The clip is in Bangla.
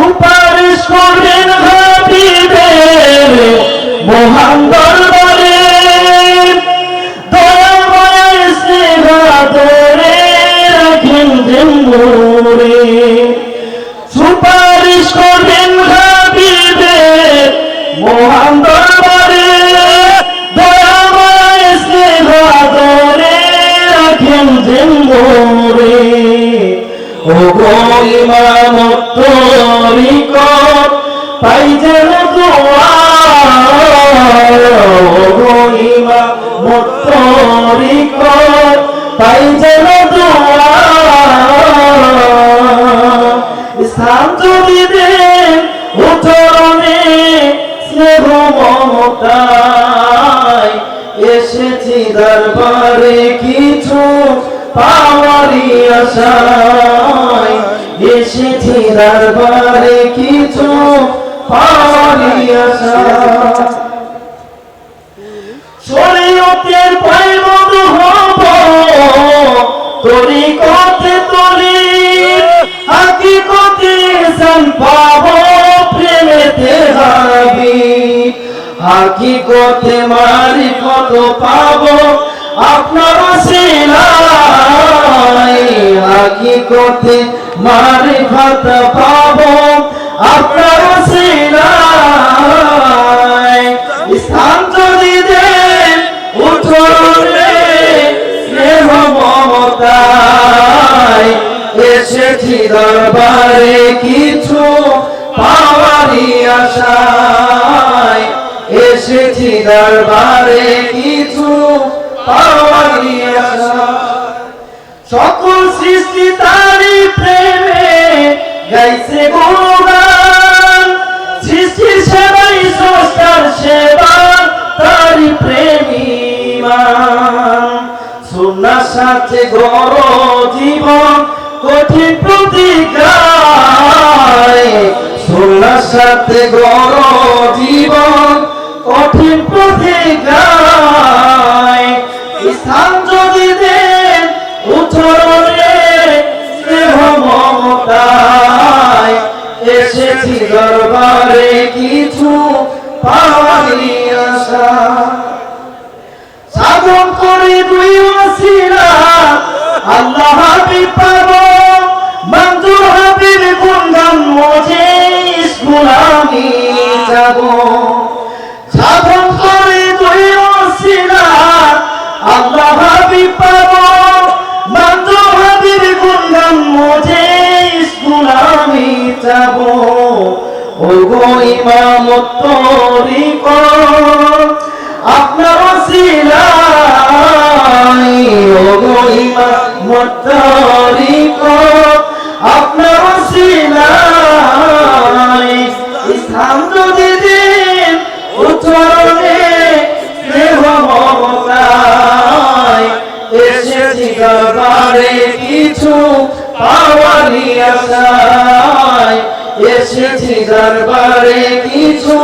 সুপারিশ করবেন হাবিবের মহান দরবারে দয়াময় স্নেহ ধরে রাখেন জেম্বুরে সুপারিশ করবেন হাবিবের মহান দরবারে দয়াময় স্নেহ ধরে রাখেন জেম্বুরে ও গো ইমাম তরিকত পাই যেন দোয়া ও গো ইমাম তরিকত পাই যেন দোয়া স্থান যদি দেন উঠরণে স্নেহ মমতায় এসেছি দরবারে কিছু পাওয়ারি আশায় এসেছি দরবারে কিছু পাওয়ারি আশায় শরীয়তের পায়বন্ধ হব তরিকতে তরিক হাকিকতে জান পাব প্রেমেতে হাবিব হাকিকতে মারিফত পাব আপনার সিলাই হাকিকতে মারিফত পাব আপনার সিলাই স্থান যদি দেন উঠোনে স্নেহ মমতায় এসেছি দরবারে কিছু পাওয়ারি আশায় এসেছি দরবারে কিছু পাওয়ারি আশায় সকল সৃষ্টি তারি প্রেমে গাইছে গুণগান সৃষ্টির সেবাই স্রষ্টার সেবা তারি প্রেমীমান সুন্নাহর সাথে গড় জীবন কঠিন প্রতিজ্ঞায় সুন্নাহর সাথে গড় জীবন কঠিন প্রতিজ্ঞায় স্থান যদি দেন উঠরণে স্নেহ মমতায় এসেছি দরবারে কিছু পাওয়ারি আশা সাধন করে দুই ওসিলা আল্লাহ হাবিব পাব মঞ্জুর হাবিব গুণগান মজে স্কুল আমি যাব সাধন করে দুই ওসিলা আল্লাহ হাবিব পাব মঞ্জুর হাবিব গুণগান মজে স্কুল আমি যাব ও গো ইমাম তরিকত আপনার সিলাই ও গো ইমাম তরিকত আপনার সিলাই স্থান যদি দেন উঠরণে স্নেহ মমতায় এসেছি দরবারে কিছু পাওয়ারি আশায় এসেছি দরবারে কিছু